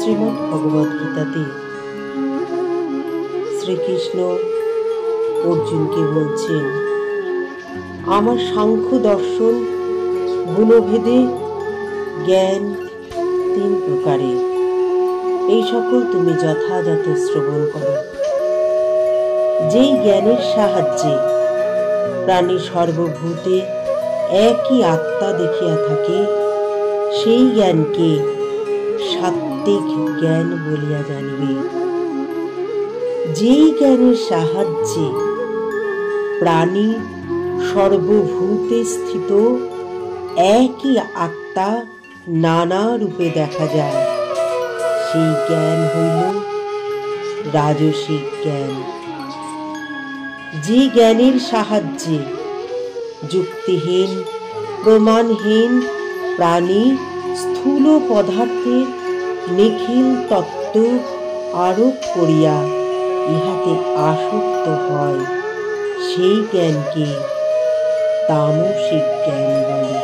শ্রীমদ্ ভগবদ্গীতাতে শ্রীকৃষ্ণ অর্জুনকে বলছেন, আমার সাংখ্য দর্শন গুণভেদে জ্ঞান 3 প্রকারের, এই সকল তুমি যথাযথ শ্রবণ করো। যেই জ্ঞানের সাহায্যে প্রাণী সর্বভূতে একই আত্মা দেখিয়া থাকে, সেই জ্ঞানকে সাত্ত্বিক জ্ঞান বলিয়া জানিবে। যেই জ্ঞানের সাহায্যে প্রাণী সর্বভূতে স্থিত একই আত্মা নানা রূপে দেখা যায়, সেই জ্ঞান হইল রাজসিক জ্ঞান। যে জ্ঞানের সাহায্যে যুক্তিহীন প্রমাণহীন প্রাণী স্থূল পদার্থের নিখিল তত্ত্ব আরোপ করিয়া ইহাতে আসক্ত হয়, সেই জ্ঞানকে তামসিক জ্ঞান বলে।